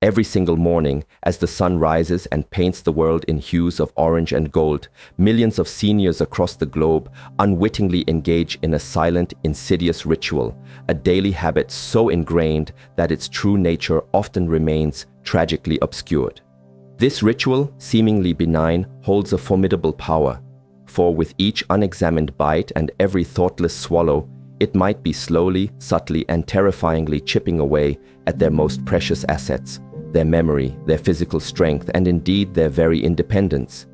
Every single morning, as the sun rises and paints the world in hues of orange and gold, millions of seniors across the globe unwittingly engage in a silent, insidious ritual, a daily habit so ingrained that its true nature often remains tragically obscured. This ritual, seemingly benign, holds a formidable power, for with each unexamined bite and every thoughtless swallow, it might be slowly, subtly, and terrifyingly chipping away at their most precious assets, their memory, their physical strength, and indeed their very independence.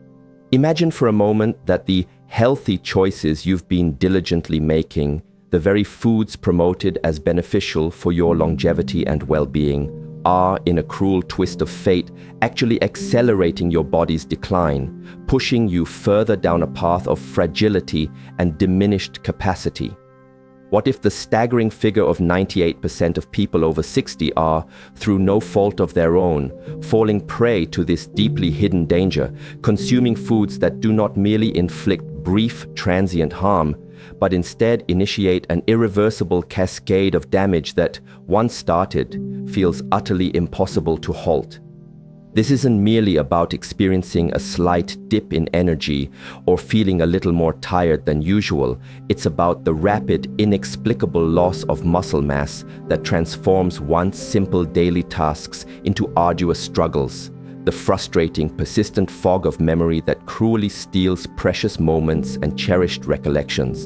Imagine for a moment that the healthy choices you've been diligently making, the very foods promoted as beneficial for your longevity and well-being, are, in a cruel twist of fate, actually accelerating your body's decline, pushing you further down a path of fragility and diminished capacity. What if the staggering figure of 98% of people over 60 are, through no fault of their own, falling prey to this deeply hidden danger, consuming foods that do not merely inflict brief, transient harm, but instead initiate an irreversible cascade of damage that, once started, feels utterly impossible to halt? This isn't merely about experiencing a slight dip in energy or feeling a little more tired than usual. It's about the rapid, inexplicable loss of muscle mass that transforms once simple daily tasks into arduous struggles. The frustrating, persistent fog of memory that cruelly steals precious moments and cherished recollections.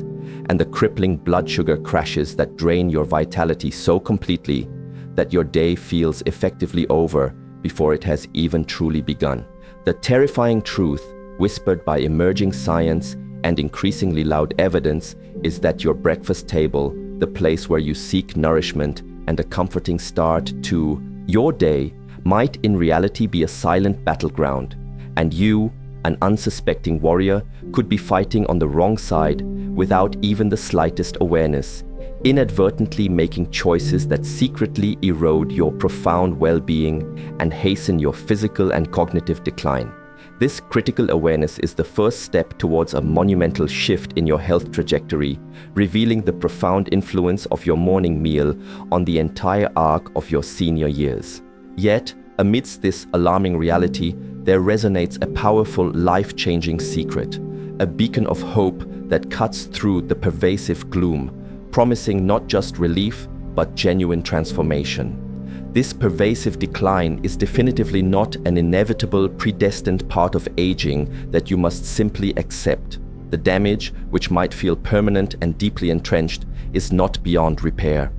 And the crippling blood sugar crashes that drain your vitality so completely that your day feels effectively over before it has even truly begun. The terrifying truth, whispered by emerging science and increasingly loud evidence, is that your breakfast table, the place where you seek nourishment and a comforting start to your day, might in reality be a silent battleground, and you, an unsuspecting warrior, could be fighting on the wrong side without even the slightest awareness, inadvertently making choices that secretly erode your profound well-being and hasten your physical and cognitive decline. This critical awareness is the first step towards a monumental shift in your health trajectory, revealing the profound influence of your morning meal on the entire arc of your senior years. Yet, amidst this alarming reality, there resonates a powerful, life-changing secret, a beacon of hope that cuts through the pervasive gloom, promising not just relief, but genuine transformation. This pervasive decline is definitively not an inevitable, predestined part of aging that you must simply accept. The damage, which might feel permanent and deeply entrenched, is not beyond repair.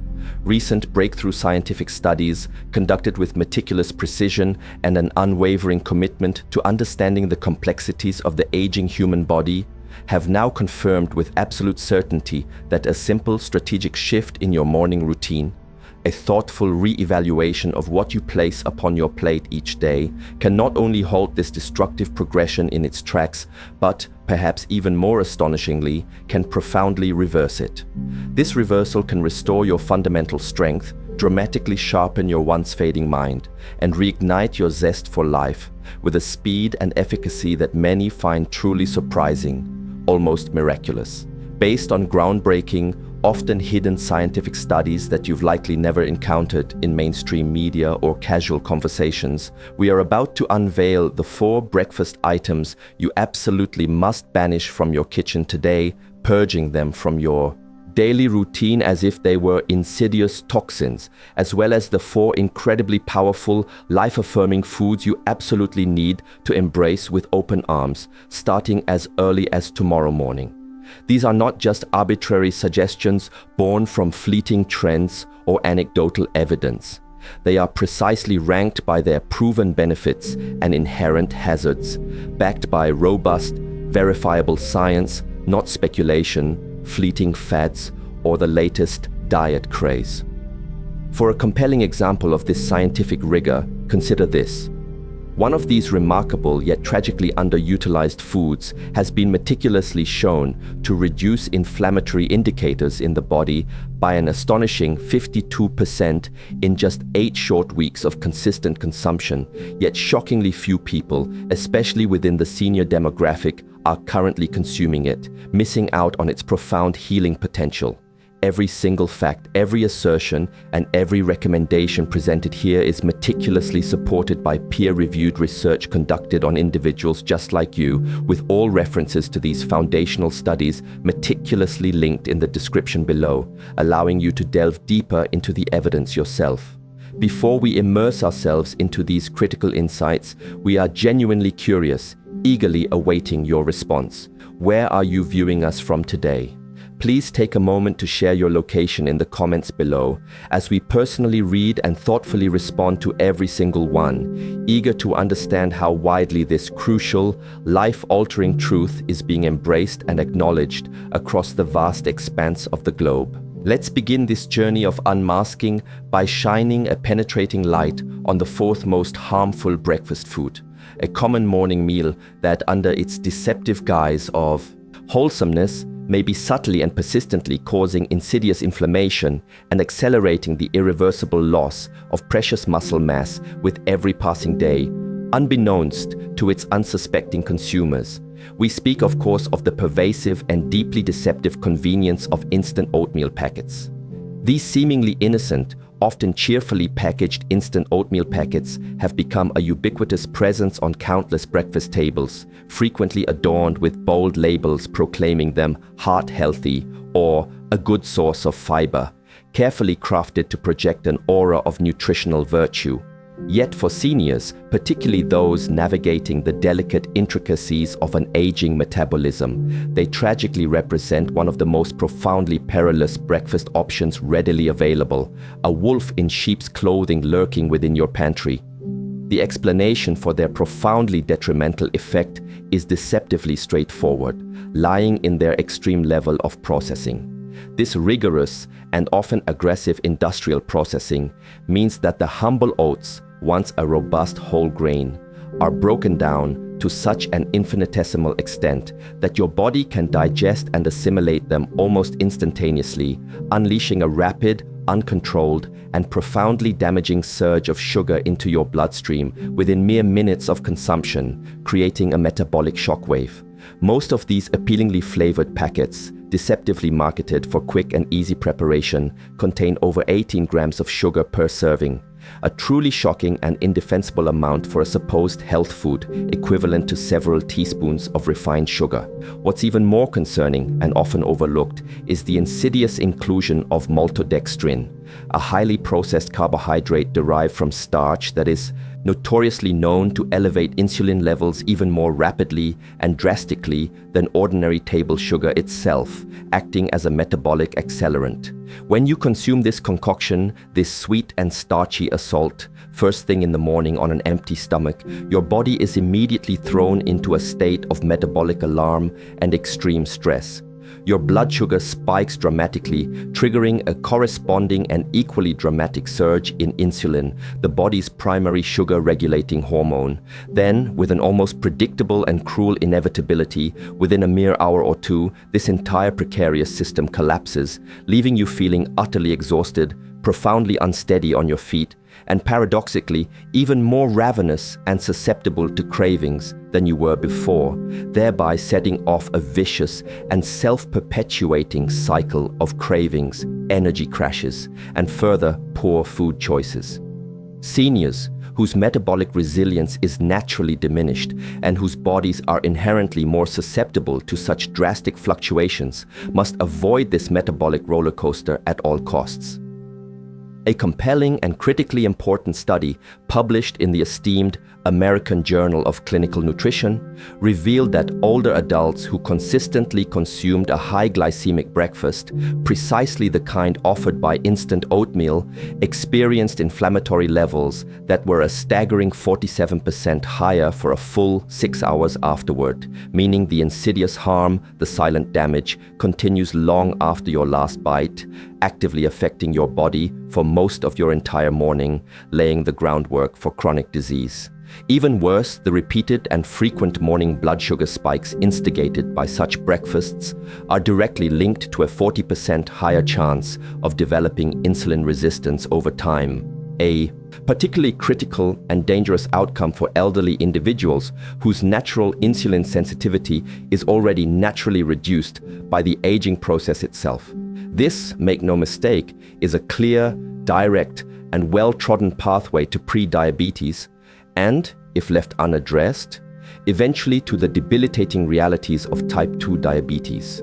Recent breakthrough scientific studies, conducted with meticulous precision and an unwavering commitment to understanding the complexities of the aging human body, have now confirmed with absolute certainty that a simple strategic shift in your morning routine, a thoughtful re-evaluation of what you place upon your plate each day, can not only halt this destructive progression in its tracks, but, perhaps even more astonishingly, can profoundly reverse it. This reversal can restore your fundamental strength, dramatically sharpen your once fading mind, and reignite your zest for life with a speed and efficacy that many find truly surprising, almost miraculous. Based on groundbreaking, often hidden scientific studies that you've likely never encountered in mainstream media or casual conversations, we are about to unveil the 4 breakfast items you absolutely must banish from your kitchen today, purging them from your daily routine as if they were insidious toxins, as well as the 4 incredibly powerful, life-affirming foods you absolutely need to embrace with open arms, starting as early as tomorrow morning. These are not just arbitrary suggestions born from fleeting trends or anecdotal evidence. They are precisely ranked by their proven benefits and inherent hazards, backed by robust, verifiable science, not speculation, fleeting fads, or the latest diet craze. For a compelling example of this scientific rigor, consider this. One of these remarkable yet tragically underutilized foods has been meticulously shown to reduce inflammatory indicators in the body by an astonishing 52% in just 8 short weeks of consistent consumption, yet shockingly few people, especially within the senior demographic, are currently consuming it, missing out on its profound healing potential. Every single fact, every assertion, and every recommendation presented here is meticulously supported by peer-reviewed research conducted on individuals just like you, with all references to these foundational studies meticulously linked in the description below, allowing you to delve deeper into the evidence yourself. Before we immerse ourselves into these critical insights, we are genuinely curious, eagerly awaiting your response. Where are you viewing us from today? Please take a moment to share your location in the comments below, as we personally read and thoughtfully respond to every single one, eager to understand how widely this crucial, life-altering truth is being embraced and acknowledged across the vast expanse of the globe. Let's begin this journey of unmasking by shining a penetrating light on the fourth most harmful breakfast food, a common morning meal that, under its deceptive guise of wholesomeness, may be subtly and persistently causing insidious inflammation and accelerating the irreversible loss of precious muscle mass with every passing day, unbeknownst to its unsuspecting consumers. We speak, of course, of the pervasive and deeply deceptive convenience of instant oatmeal packets. These seemingly innocent, often cheerfully packaged instant oatmeal packets have become a ubiquitous presence on countless breakfast tables, frequently adorned with bold labels proclaiming them heart-healthy or a good source of fiber, carefully crafted to project an aura of nutritional virtue. Yet for seniors, particularly those navigating the delicate intricacies of an aging metabolism, they tragically represent one of the most profoundly perilous breakfast options readily available, a wolf in sheep's clothing lurking within your pantry. The explanation for their profoundly detrimental effect is deceptively straightforward, lying in their extreme level of processing. This rigorous and often aggressive industrial processing means that the humble oats, once a robust whole grain, are broken down to such an infinitesimal extent that your body can digest and assimilate them almost instantaneously, unleashing a rapid, uncontrolled, and profoundly damaging surge of sugar into your bloodstream within mere minutes of consumption, creating a metabolic shockwave. Most of these appealingly flavored packets, deceptively marketed for quick and easy preparation, contain over 18 grams of sugar per serving, a truly shocking and indefensible amount for a supposed health food equivalent to several teaspoons of refined sugar. What's even more concerning and often overlooked is the insidious inclusion of maltodextrin, a highly processed carbohydrate derived from starch that is notoriously known to elevate insulin levels even more rapidly and drastically than ordinary table sugar itself, acting as a metabolic accelerant. When you consume this concoction, this sweet and starchy assault, first thing in the morning on an empty stomach, your body is immediately thrown into a state of metabolic alarm and extreme stress. Your blood sugar spikes dramatically, triggering a corresponding and equally dramatic surge in insulin, the body's primary sugar-regulating hormone. Then, with an almost predictable and cruel inevitability, within a mere hour or two, this entire precarious system collapses, leaving you feeling utterly exhausted, profoundly unsteady on your feet, and paradoxically, even more ravenous and susceptible to cravings than you were before, thereby setting off a vicious and self-perpetuating cycle of cravings, energy crashes, and further poor food choices. Seniors, whose metabolic resilience is naturally diminished and whose bodies are inherently more susceptible to such drastic fluctuations, must avoid this metabolic roller coaster at all costs. A compelling and critically important study published in the esteemed American Journal of Clinical Nutrition revealed that older adults who consistently consumed a high glycemic breakfast, precisely the kind offered by instant oatmeal, experienced inflammatory levels that were a staggering 47% higher for a full 6 hours afterward, meaning the insidious harm, the silent damage, continues long after your last bite, actively affecting your body for most of your entire morning, laying the groundwork for chronic disease. Even worse, the repeated and frequent morning blood sugar spikes instigated by such breakfasts are directly linked to a 40% higher chance of developing insulin resistance over time, a particularly critical and dangerous outcome for elderly individuals whose natural insulin sensitivity is already naturally reduced by the aging process itself. This, make no mistake, is a clear, direct, and well-trodden pathway to pre-diabetes and, if left unaddressed, eventually to the debilitating realities of type 2 diabetes.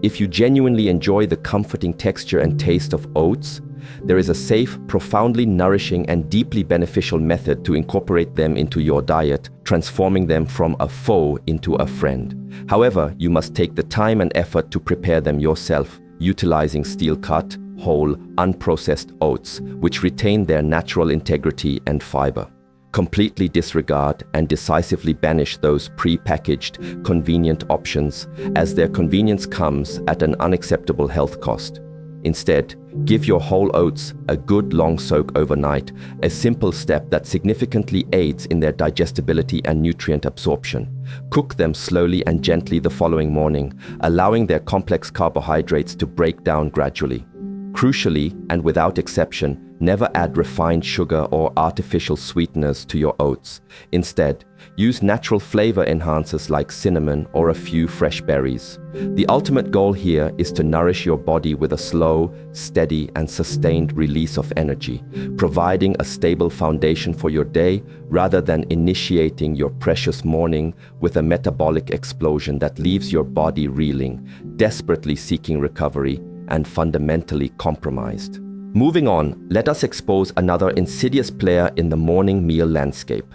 If you genuinely enjoy the comforting texture and taste of oats, there is a safe, profoundly nourishing, and deeply beneficial method to incorporate them into your diet, transforming them from a foe into a friend. However, you must take the time and effort to prepare them yourself, utilizing steel-cut, whole, unprocessed oats, which retain their natural integrity and fiber. Completely disregard and decisively banish those pre-packaged, convenient options, as their convenience comes at an unacceptable health cost. Instead, give your whole oats a good long soak overnight, a simple step that significantly aids in their digestibility and nutrient absorption. Cook them slowly and gently the following morning, allowing their complex carbohydrates to break down gradually. Crucially, and without exception, never add refined sugar or artificial sweeteners to your oats. Instead, use natural flavor enhancers like cinnamon or a few fresh berries. The ultimate goal here is to nourish your body with a slow, steady, and sustained release of energy, providing a stable foundation for your day rather than initiating your precious morning with a metabolic explosion that leaves your body reeling, desperately seeking recovery, and fundamentally compromised. Moving on, let us expose another insidious player in the morning meal landscape: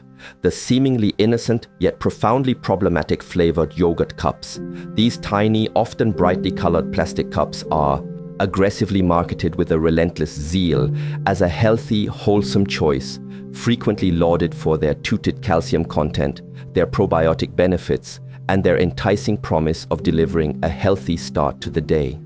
the seemingly innocent yet profoundly problematic flavored yogurt cups. These tiny, often brightly colored plastic cups are aggressively marketed with a relentless zeal as a healthy, wholesome choice, frequently lauded for their touted calcium content, their probiotic benefits, and their enticing promise of delivering a healthy start to the day.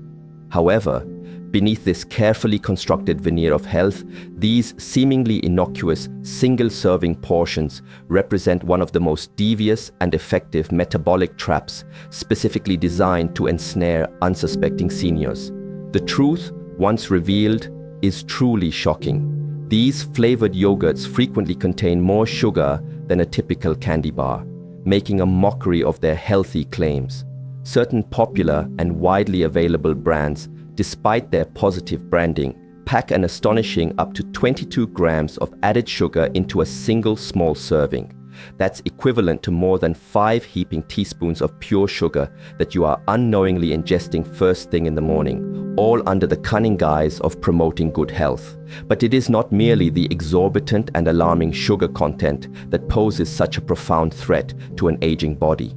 However, beneath this carefully constructed veneer of health, these seemingly innocuous, single-serving portions represent one of the most devious and effective metabolic traps specifically designed to ensnare unsuspecting seniors. The truth, once revealed, is truly shocking. These flavored yogurts frequently contain more sugar than a typical candy bar, making a mockery of their healthy claims. Certain popular and widely available brands, despite their positive branding, pack an astonishing up to 22 grams of added sugar into a single small serving. That's equivalent to more than 5 heaping teaspoons of pure sugar that you are unknowingly ingesting first thing in the morning, all under the cunning guise of promoting good health. But it is not merely the exorbitant and alarming sugar content that poses such a profound threat to an aging body.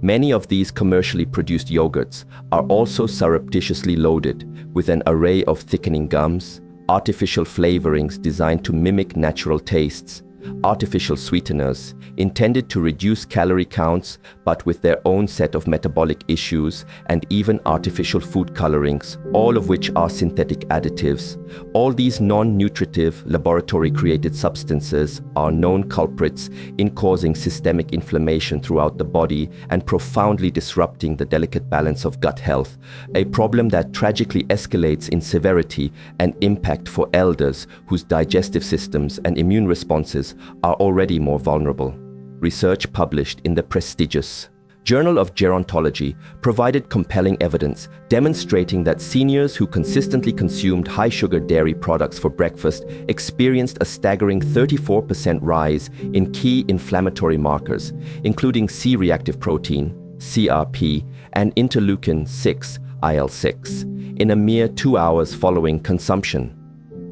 Many of these commercially produced yogurts are also surreptitiously loaded with an array of thickening gums, artificial flavorings designed to mimic natural tastes, artificial sweeteners intended to reduce calorie counts but with their own set of metabolic issues, and even artificial food colorings, all of which are synthetic additives. All these non-nutritive, laboratory-created substances are known culprits in causing systemic inflammation throughout the body and profoundly disrupting the delicate balance of gut health, a problem that tragically escalates in severity and impact for elders whose digestive systems and immune responses are already more vulnerable. Research published in the prestigious Journal of Gerontology provided compelling evidence demonstrating that seniors who consistently consumed high-sugar dairy products for breakfast experienced a staggering 34% rise in key inflammatory markers, including C-reactive protein, CRP, and interleukin-6, IL-6, in a mere 2 hours following consumption.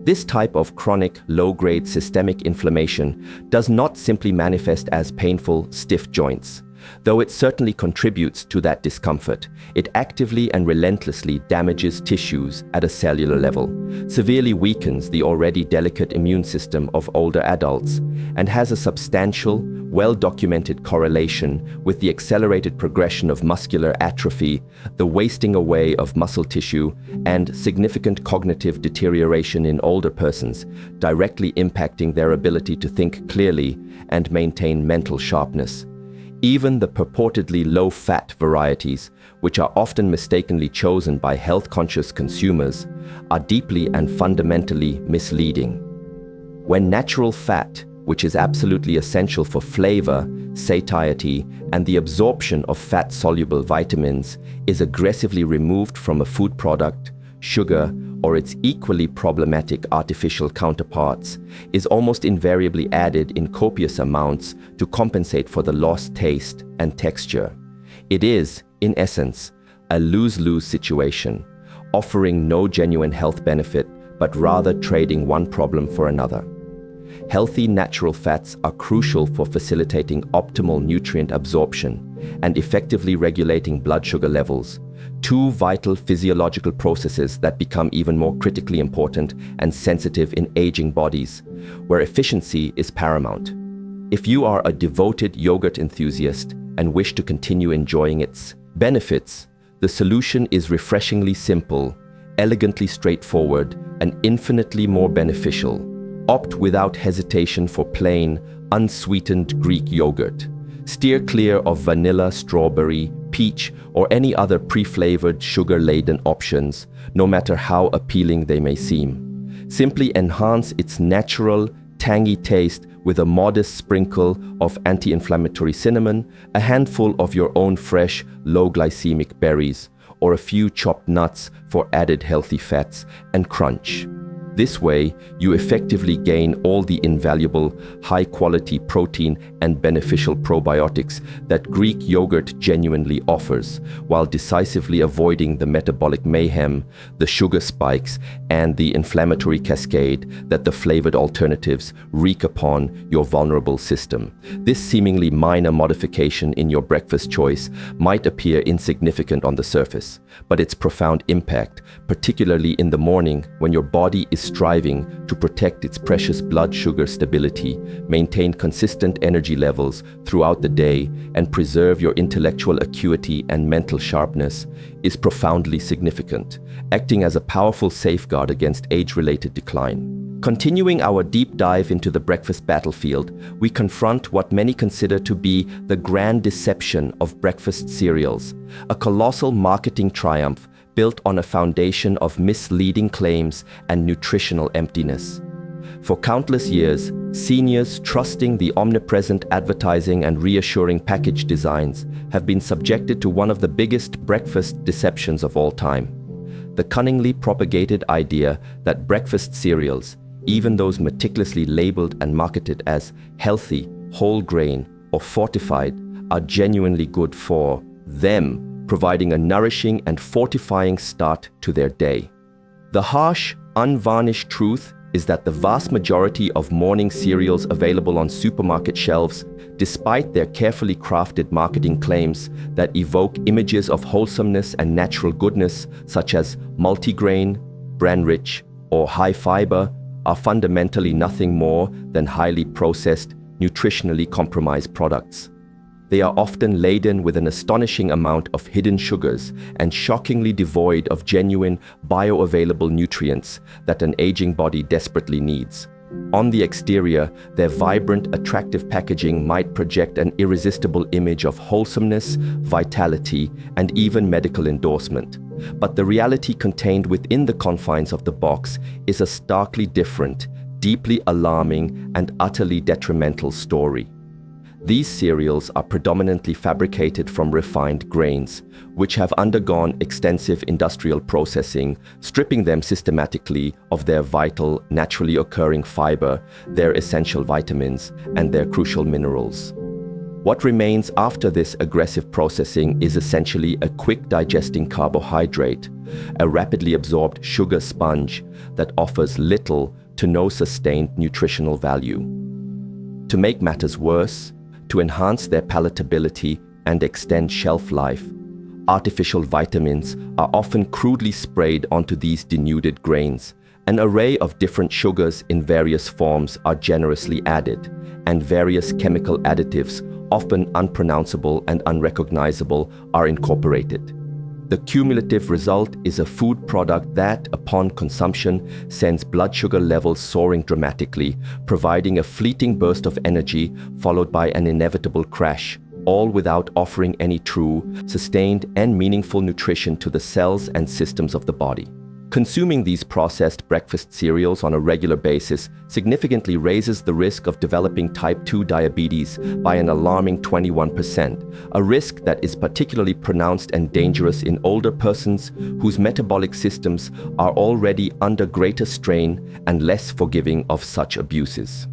This type of chronic, low-grade systemic inflammation does not simply manifest as painful, stiff joints. Though it certainly contributes to that discomfort, it actively and relentlessly damages tissues at a cellular level, severely weakens the already delicate immune system of older adults, and has a substantial, well-documented correlation with the accelerated progression of muscular atrophy, the wasting away of muscle tissue, and significant cognitive deterioration in older persons, directly impacting their ability to think clearly and maintain mental sharpness. Even the purportedly low-fat varieties, which are often mistakenly chosen by health-conscious consumers, are deeply and fundamentally misleading. When natural fat, which is absolutely essential for flavor, satiety, and the absorption of fat-soluble vitamins, is aggressively removed from a food product, sugar, or its equally problematic artificial counterparts, is almost invariably added in copious amounts to compensate for the lost taste and texture. It is, in essence, a lose-lose situation, offering no genuine health benefit, but rather trading one problem for another. Healthy natural fats are crucial for facilitating optimal nutrient absorption and effectively regulating blood sugar levels, two vital physiological processes that become even more critically important and sensitive in aging bodies, where efficiency is paramount. If you are a devoted yogurt enthusiast and wish to continue enjoying its benefits, the solution is refreshingly simple, elegantly straightforward, and infinitely more beneficial. Opt without hesitation for plain, unsweetened Greek yogurt. Steer clear of vanilla, strawberry, peach, or any other pre-flavored, sugar-laden options, no matter how appealing they may seem. Simply enhance its natural, tangy taste with a modest sprinkle of anti-inflammatory cinnamon, a handful of your own fresh, low-glycemic berries, or a few chopped nuts for added healthy fats, and crunch. This way, you effectively gain all the invaluable, high-quality protein and beneficial probiotics that Greek yogurt genuinely offers, while decisively avoiding the metabolic mayhem, the sugar spikes, and the inflammatory cascade that the flavored alternatives wreak upon your vulnerable system. This seemingly minor modification in your breakfast choice might appear insignificant on the surface, but its profound impact, particularly in the morning when your body is striving to protect its precious blood sugar stability, maintain consistent energy levels throughout the day, and preserve your intellectual acuity and mental sharpness, is profoundly significant, acting as a powerful safeguard against age-related decline. Continuing our deep dive into the breakfast battlefield, we confront what many consider to be the grand deception of breakfast cereals, a colossal marketing triumph built on a foundation of misleading claims and nutritional emptiness. For countless years, seniors trusting the omnipresent advertising and reassuring package designs have been subjected to one of the biggest breakfast deceptions of all time. The cunningly propagated idea that breakfast cereals, even those meticulously labeled and marketed as healthy, whole grain, or fortified, are genuinely good for them, providing a nourishing and fortifying start to their day. The harsh, unvarnished truth is that the vast majority of morning cereals available on supermarket shelves, despite their carefully crafted marketing claims that evoke images of wholesomeness and natural goodness, such as multigrain, bran-rich, or high fiber, are fundamentally nothing more than highly processed, nutritionally compromised products. They are often laden with an astonishing amount of hidden sugars and shockingly devoid of genuine, bioavailable nutrients that an aging body desperately needs. On the exterior, their vibrant, attractive packaging might project an irresistible image of wholesomeness, vitality, and even medical endorsement. But the reality contained within the confines of the box is a starkly different, deeply alarming, and utterly detrimental story. These cereals are predominantly fabricated from refined grains, which have undergone extensive industrial processing, stripping them systematically of their vital, naturally occurring fiber, their essential vitamins, and their crucial minerals. What remains after this aggressive processing is essentially a quick-digesting carbohydrate, a rapidly absorbed sugar sponge that offers little to no sustained nutritional value. To make matters worse, to enhance their palatability and extend shelf life, artificial vitamins are often crudely sprayed onto these denuded grains. An array of different sugars in various forms are generously added, and various chemical additives, often unpronounceable and unrecognizable, are incorporated. The cumulative result is a food product that, upon consumption, sends blood sugar levels soaring dramatically, providing a fleeting burst of energy followed by an inevitable crash, all without offering any true, sustained, and meaningful nutrition to the cells and systems of the body. Consuming these processed breakfast cereals on a regular basis significantly raises the risk of developing type 2 diabetes by an alarming 21%, a risk that is particularly pronounced and dangerous in older persons whose metabolic systems are already under greater strain and less forgiving of such abuses.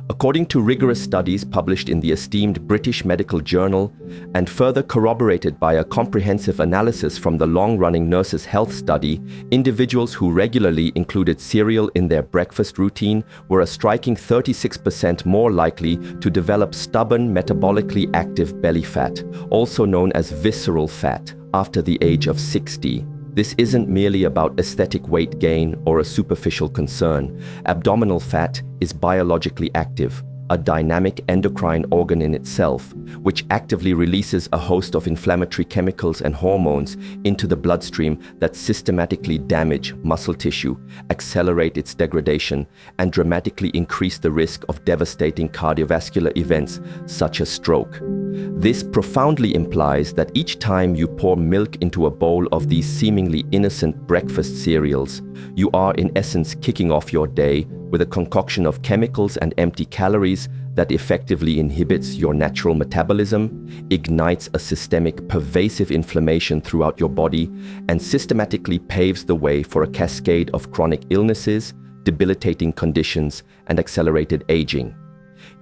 According to rigorous studies published in the esteemed British Medical Journal and further corroborated by a comprehensive analysis from the long-running Nurses' Health Study, individuals who regularly included cereal in their breakfast routine were a striking 36% more likely to develop stubborn, metabolically active belly fat, also known as visceral fat, after the age of 60. This isn't merely about aesthetic weight gain or a superficial concern. Abdominal fat is biologically active, a dynamic endocrine organ in itself, which actively releases a host of inflammatory chemicals and hormones into the bloodstream that systematically damage muscle tissue, accelerate its degradation, and dramatically increase the risk of devastating cardiovascular events such as stroke. This profoundly implies that each time you pour milk into a bowl of these seemingly innocent breakfast cereals, you are in essence kicking off your day with a concoction of chemicals and empty calories that effectively inhibits your natural metabolism, ignites a systemic pervasive inflammation throughout your body, and systematically paves the way for a cascade of chronic illnesses, debilitating conditions, and accelerated aging.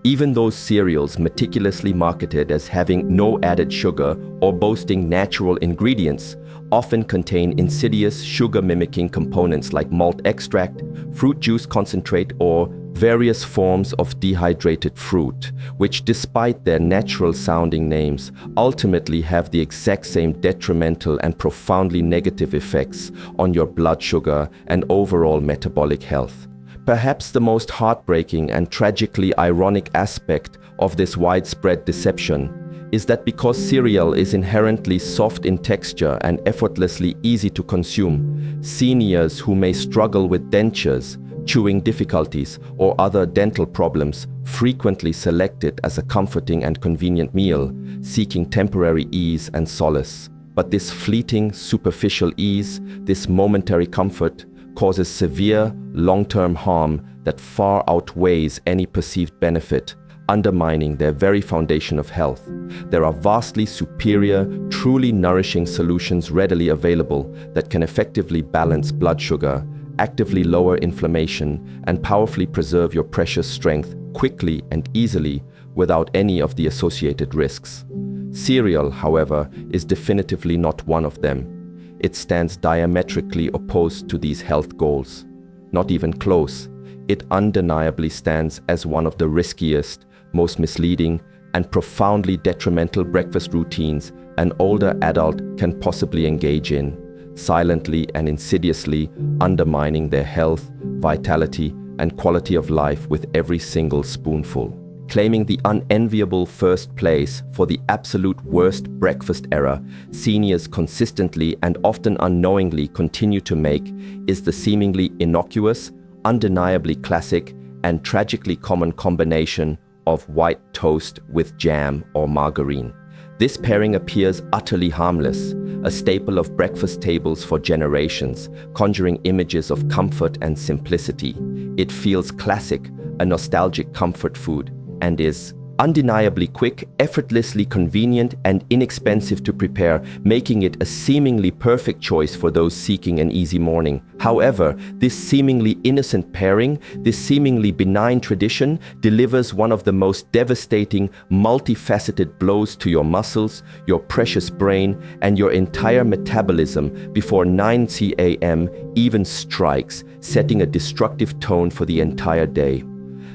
Even those cereals meticulously marketed as having no added sugar or boasting natural ingredients often contain insidious sugar-mimicking components like malt extract, fruit juice concentrate, or various forms of dehydrated fruit, which despite their natural-sounding names, ultimately have the exact same detrimental and profoundly negative effects on your blood sugar and overall metabolic health. Perhaps the most heartbreaking and tragically ironic aspect of this widespread deception is that because cereal is inherently soft in texture and effortlessly easy to consume, seniors who may struggle with dentures, chewing difficulties, or other dental problems frequently select it as a comforting and convenient meal, seeking temporary ease and solace. But this fleeting, superficial ease, this momentary comfort, causes severe, long-term harm that far outweighs any perceived benefit, undermining their very foundation of health. There are vastly superior, truly nourishing solutions readily available that can effectively balance blood sugar, actively lower inflammation, and powerfully preserve your precious strength quickly and easily without any of the associated risks. Cereal, however, is definitively not one of them. It stands diametrically opposed to these health goals. Not even close. It undeniably stands as one of the riskiest, most misleading, and profoundly detrimental breakfast routines an older adult can possibly engage in, silently and insidiously undermining their health, vitality, and quality of life with every single spoonful. Claiming the unenviable first place for the absolute worst breakfast error seniors consistently and often unknowingly continue to make is the seemingly innocuous, undeniably classic, and tragically common combination of white toast with jam or margarine. This pairing appears utterly harmless, a staple of breakfast tables for generations, conjuring images of comfort and simplicity. It feels classic, a nostalgic comfort food, and is undeniably quick, effortlessly convenient, and inexpensive to prepare, making it a seemingly perfect choice for those seeking an easy morning. However, this seemingly innocent pairing, this seemingly benign tradition, delivers one of the most devastating, multifaceted blows to your muscles, your precious brain, and your entire metabolism before 9 a.m. even strikes, setting a destructive tone for the entire day.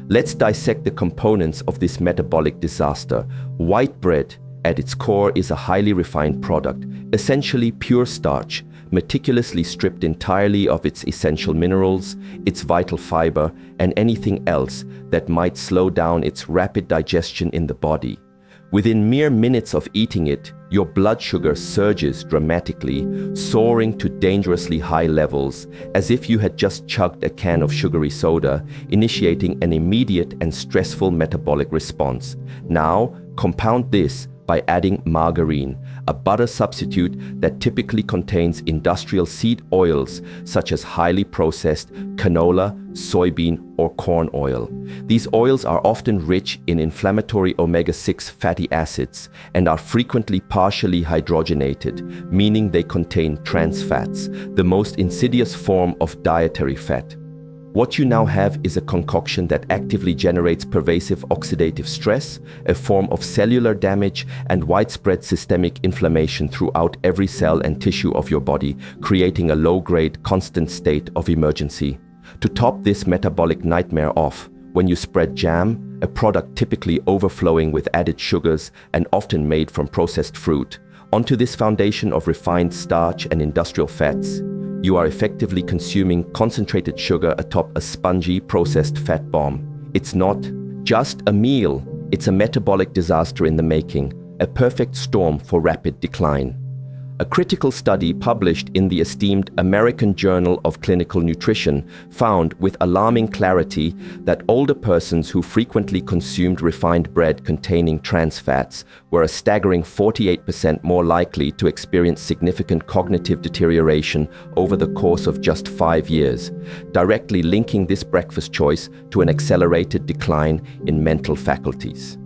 Let's dissect the components of this metabolic disaster. White bread, at its core, is a highly refined product, essentially pure starch, meticulously stripped entirely of its essential minerals, its vital fiber, and anything else that might slow down its rapid digestion in the body. Within mere minutes of eating it, your blood sugar surges dramatically, soaring to dangerously high levels, as if you had just chugged a can of sugary soda, initiating an immediate and stressful metabolic response. Now, compound this by adding margarine, a butter substitute that typically contains industrial seed oils such as highly processed canola, soybean, or corn oil. These oils are often rich in inflammatory omega-6 fatty acids and are frequently partially hydrogenated, meaning they contain trans fats, the most insidious form of dietary fat. What you now have is a concoction that actively generates pervasive oxidative stress, a form of cellular damage, and widespread systemic inflammation throughout every cell and tissue of your body, creating a low-grade, constant state of emergency. To top this metabolic nightmare off, when you spread jam, a product typically overflowing with added sugars and often made from processed fruit, onto this foundation of refined starch and industrial fats, you are effectively consuming concentrated sugar atop a spongy, processed fat bomb. It's not just a meal, it's a metabolic disaster in the making, a perfect storm for rapid decline. A critical study published in the esteemed American Journal of Clinical Nutrition found with alarming clarity that older persons who frequently consumed refined bread containing trans fats were a staggering 48% more likely to experience significant cognitive deterioration over the course of just 5 years, directly linking this breakfast choice to an accelerated decline in mental faculties.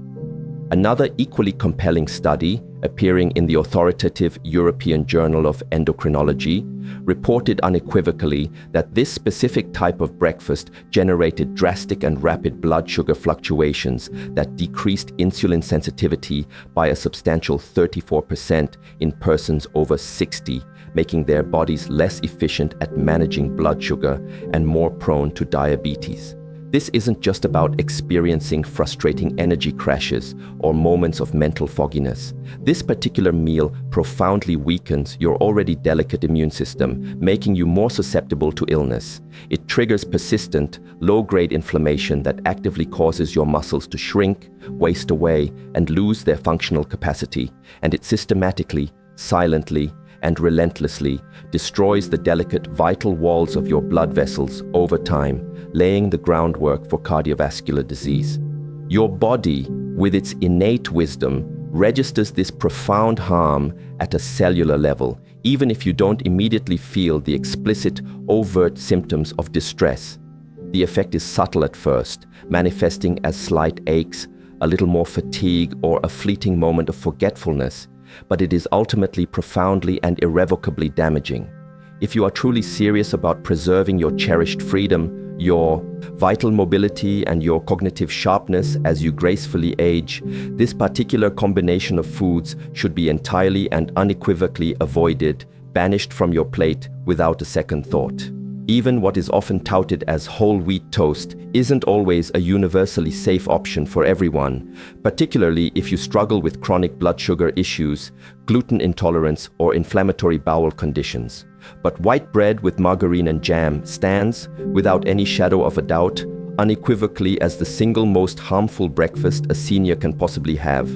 Another equally compelling study, appearing in the authoritative European Journal of Endocrinology, reported unequivocally that this specific type of breakfast generated drastic and rapid blood sugar fluctuations that decreased insulin sensitivity by a substantial 34% in persons over 60, making their bodies less efficient at managing blood sugar and more prone to diabetes. This isn't just about experiencing frustrating energy crashes or moments of mental fogginess. This particular meal profoundly weakens your already delicate immune system, making you more susceptible to illness. It triggers persistent, low-grade inflammation that actively causes your muscles to shrink, waste away, and lose their functional capacity. And it systematically, silently, and relentlessly destroys the delicate vital walls of your blood vessels over time, laying the groundwork for cardiovascular disease. Your body, with its innate wisdom, registers this profound harm at a cellular level, even if you don't immediately feel the explicit, overt symptoms of distress. The effect is subtle at first, manifesting as slight aches, a little more fatigue, or a fleeting moment of forgetfulness, but it is ultimately profoundly and irrevocably damaging. If you are truly serious about preserving your cherished freedom, your vital mobility, and your cognitive sharpness as you gracefully age, this particular combination of foods should be entirely and unequivocally avoided, banished from your plate without a second thought. Even what is often touted as whole wheat toast isn't always a universally safe option for everyone, particularly if you struggle with chronic blood sugar issues, gluten intolerance, or inflammatory bowel conditions. But white bread with margarine and jam stands, without any shadow of a doubt, unequivocally as the single most harmful breakfast a senior can possibly have,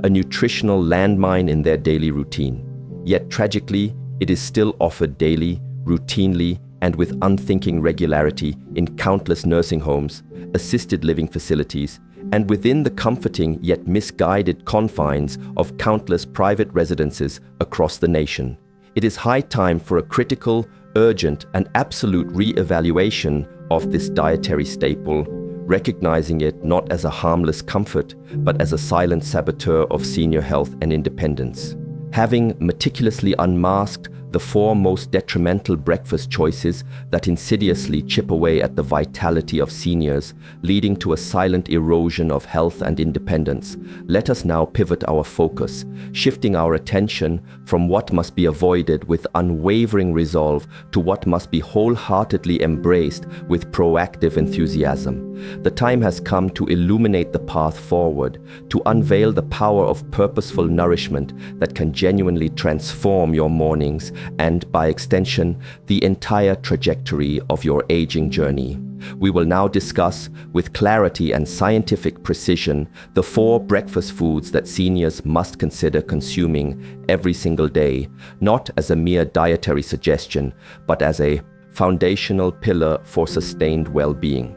a nutritional landmine in their daily routine. Yet tragically, it is still offered daily, routinely, and with unthinking regularity in countless nursing homes, assisted living facilities, and within the comforting yet misguided confines of countless private residences across the nation. It is high time for a critical, urgent, and absolute re-evaluation of this dietary staple, recognizing it not as a harmless comfort, but as a silent saboteur of senior health and independence. Having meticulously unmasked the 4 most detrimental breakfast choices that insidiously chip away at the vitality of seniors, leading to a silent erosion of health and independence, let us now pivot our focus, shifting our attention from what must be avoided with unwavering resolve to what must be wholeheartedly embraced with proactive enthusiasm. The time has come to illuminate the path forward, to unveil the power of purposeful nourishment that can genuinely transform your mornings and, by extension, the entire trajectory of your aging journey. We will now discuss, with clarity and scientific precision, the 4 breakfast foods that seniors must consider consuming every single day, not as a mere dietary suggestion, but as a foundational pillar for sustained well-being.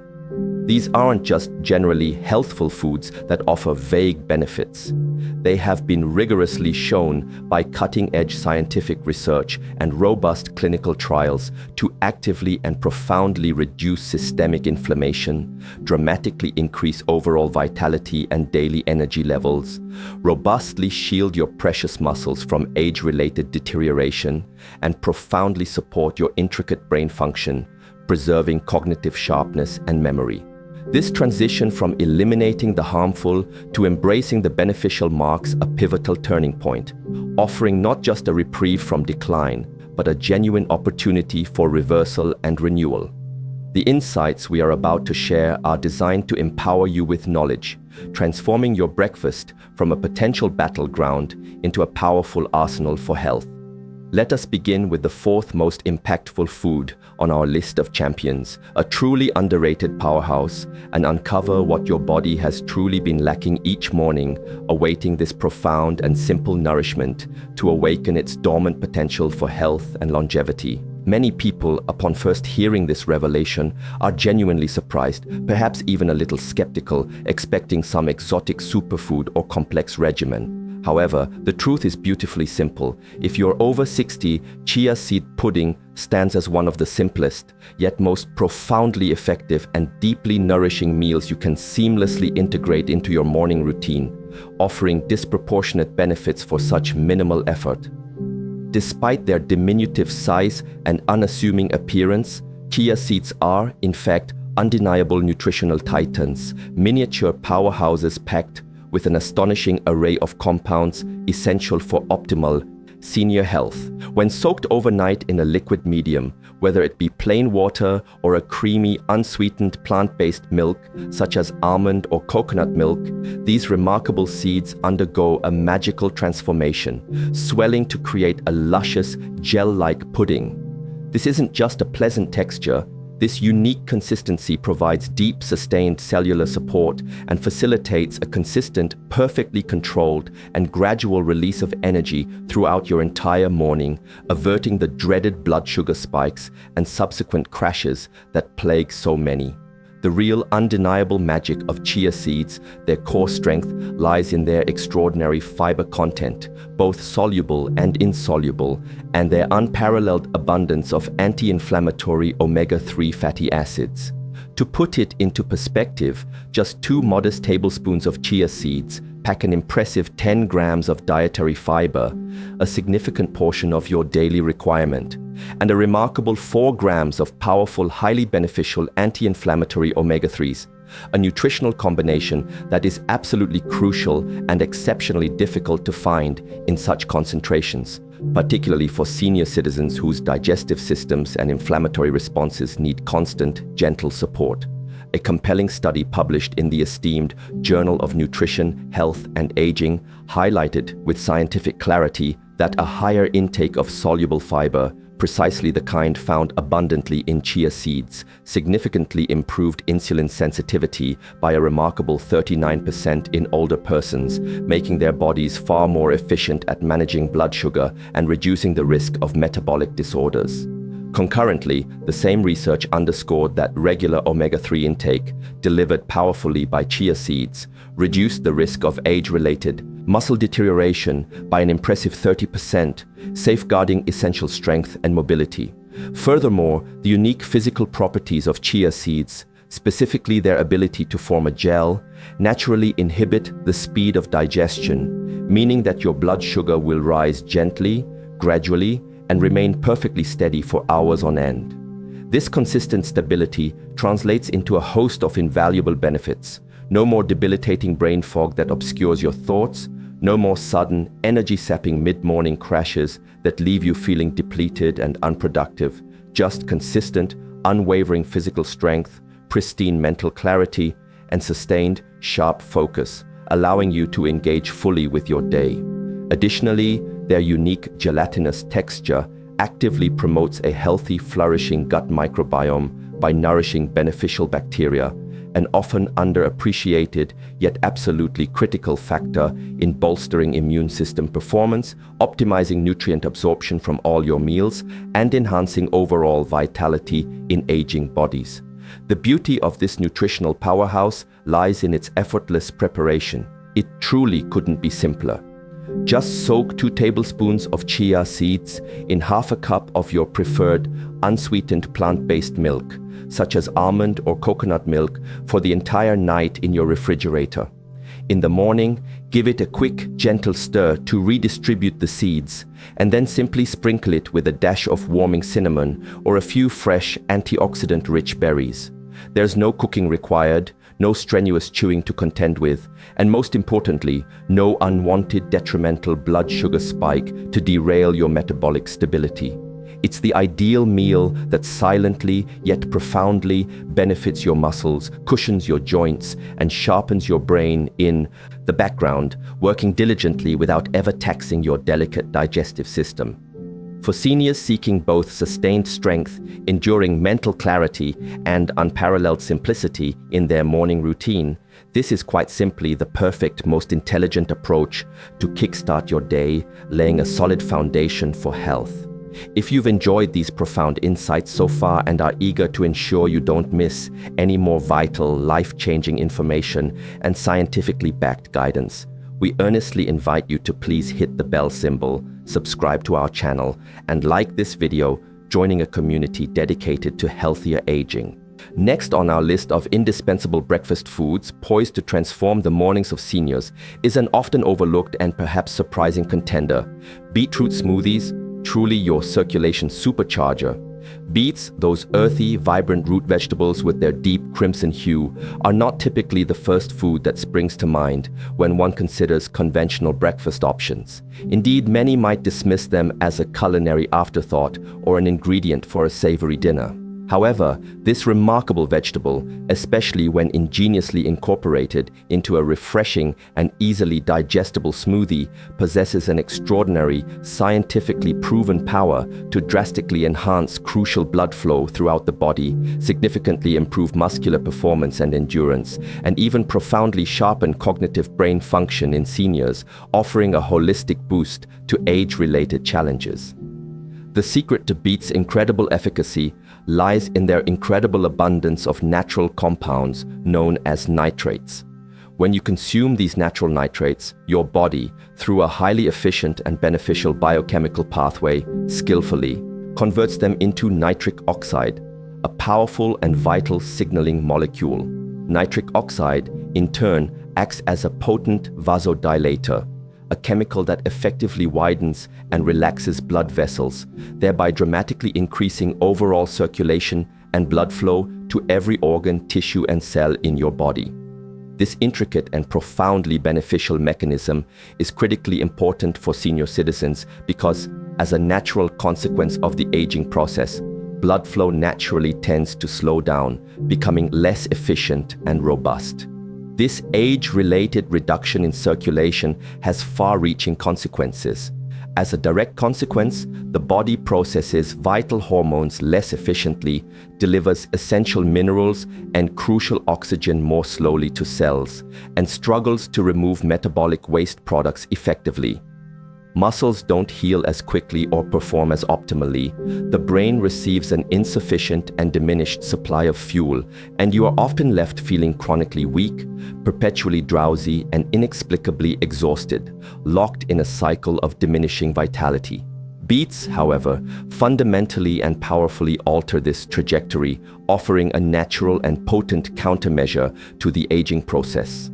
These aren't just generally healthful foods that offer vague benefits. They have been rigorously shown by cutting-edge scientific research and robust clinical trials to actively and profoundly reduce systemic inflammation, dramatically increase overall vitality and daily energy levels, robustly shield your precious muscles from age-related deterioration, and profoundly support your intricate brain function, preserving cognitive sharpness and memory. This transition from eliminating the harmful to embracing the beneficial marks a pivotal turning point, offering not just a reprieve from decline, but a genuine opportunity for reversal and renewal. The insights we are about to share are designed to empower you with knowledge, transforming your breakfast from a potential battleground into a powerful arsenal for health. Let us begin with the fourth most impactful food on our list of champions, a truly underrated powerhouse, and uncover what your body has truly been lacking each morning, awaiting this profound and simple nourishment to awaken its dormant potential for health and longevity. Many people, upon first hearing this revelation, are genuinely surprised, perhaps even a little skeptical, expecting some exotic superfood or complex regimen. However, the truth is beautifully simple. If you're over 60, chia seed pudding stands as one of the simplest, yet most profoundly effective and deeply nourishing meals you can seamlessly integrate into your morning routine, offering disproportionate benefits for such minimal effort. Despite their diminutive size and unassuming appearance, chia seeds are, in fact, undeniable nutritional titans, miniature powerhouses packed with an astonishing array of compounds essential for optimal senior health. When soaked overnight in a liquid medium, whether it be plain water or a creamy, unsweetened plant-based milk, such as almond or coconut milk, these remarkable seeds undergo a magical transformation, swelling to create a luscious, gel-like pudding. This isn't just a pleasant texture. This unique consistency provides deep, sustained cellular support and facilitates a consistent, perfectly controlled, and gradual release of energy throughout your entire morning, averting the dreaded blood sugar spikes and subsequent crashes that plague so many. The real undeniable magic of chia seeds, their core strength, lies in their extraordinary fiber content, both soluble and insoluble, and their unparalleled abundance of anti-inflammatory omega-3 fatty acids. To put it into perspective, just 2 modest tablespoons of chia seeds pack an impressive 10 grams of dietary fiber, a significant portion of your daily requirement, and a remarkable 4 grams of powerful, highly beneficial anti-inflammatory omega-3s, a nutritional combination that is absolutely crucial and exceptionally difficult to find in such concentrations, particularly for senior citizens whose digestive systems and inflammatory responses need constant, gentle support. A compelling study published in the esteemed Journal of Nutrition, Health and Aging highlighted with scientific clarity that a higher intake of soluble fiber, precisely the kind found abundantly in chia seeds, significantly improved insulin sensitivity by a remarkable 39% in older persons, making their bodies far more efficient at managing blood sugar and reducing the risk of metabolic disorders. Concurrently, the same research underscored that regular omega-3 intake, delivered powerfully by chia seeds, reduced the risk of age-related muscle deterioration by an impressive 30%, safeguarding essential strength and mobility. Furthermore, the unique physical properties of chia seeds, specifically their ability to form a gel, naturally inhibit the speed of digestion, meaning that your blood sugar will rise gently, gradually, and remain perfectly steady for hours on end. This consistent stability translates into a host of invaluable benefits. No more debilitating brain fog that obscures your thoughts, no more sudden, energy-sapping mid-morning crashes that leave you feeling depleted and unproductive, just consistent, unwavering physical strength, pristine mental clarity, and sustained, sharp focus, allowing you to engage fully with your day. Additionally, their unique gelatinous texture actively promotes a healthy, flourishing gut microbiome by nourishing beneficial bacteria, an often underappreciated yet absolutely critical factor in bolstering immune system performance, optimizing nutrient absorption from all your meals, and enhancing overall vitality in aging bodies. The beauty of this nutritional powerhouse lies in its effortless preparation. It truly couldn't be simpler. Just soak 2 tablespoons of chia seeds in half a cup of your preferred unsweetened plant-based milk, such as almond or coconut milk, for the entire night in your refrigerator. In the morning, give it a quick, gentle stir to redistribute the seeds, and then simply sprinkle it with a dash of warming cinnamon or a few fresh, antioxidant-rich berries. There's no cooking required, no strenuous chewing to contend with, and most importantly, no unwanted detrimental blood sugar spike to derail your metabolic stability. It's the ideal meal that silently yet profoundly benefits your muscles, cushions your joints, and sharpens your brain in the background, working diligently without ever taxing your delicate digestive system. For seniors seeking both sustained strength, enduring mental clarity, and unparalleled simplicity in their morning routine, this is quite simply the perfect, most intelligent approach to kickstart your day, laying a solid foundation for health. If you've enjoyed these profound insights so far and are eager to ensure you don't miss any more vital, life-changing information and scientifically backed guidance, we earnestly invite you to please hit the bell symbol, subscribe to our channel, and like this video, joining a community dedicated to healthier aging. Next on our list of indispensable breakfast foods poised to transform the mornings of seniors is an often overlooked and perhaps surprising contender: beetroot smoothies, truly your circulation supercharger. Beets, those earthy, vibrant root vegetables with their deep crimson hue, are not typically the first food that springs to mind when one considers conventional breakfast options. Indeed, many might dismiss them as a culinary afterthought or an ingredient for a savory dinner. However, this remarkable vegetable, especially when ingeniously incorporated into a refreshing and easily digestible smoothie, possesses an extraordinary, scientifically proven power to drastically enhance crucial blood flow throughout the body, significantly improve muscular performance and endurance, and even profoundly sharpen cognitive brain function in seniors, offering a holistic boost to age-related challenges. The secret to beets' incredible efficacy lies in their incredible abundance of natural compounds known as nitrates. When you consume these natural nitrates, your body, through a highly efficient and beneficial biochemical pathway, skillfully converts them into nitric oxide, a powerful and vital signaling molecule. Nitric oxide, in turn, acts as a potent vasodilator, a chemical that effectively widens and relaxes blood vessels, thereby dramatically increasing overall circulation and blood flow to every organ, tissue, and cell in your body. This intricate and profoundly beneficial mechanism is critically important for senior citizens because, as a natural consequence of the aging process, blood flow naturally tends to slow down, becoming less efficient and robust. This age-related reduction in circulation has far-reaching consequences. As a direct consequence, the body processes vital hormones less efficiently, delivers essential minerals and crucial oxygen more slowly to cells, and struggles to remove metabolic waste products effectively. Muscles don't heal as quickly or perform as optimally. The brain receives an insufficient and diminished supply of fuel, and you are often left feeling chronically weak, perpetually drowsy, and inexplicably exhausted, locked in a cycle of diminishing vitality. Beets, however, fundamentally and powerfully alter this trajectory, offering a natural and potent countermeasure to the aging process.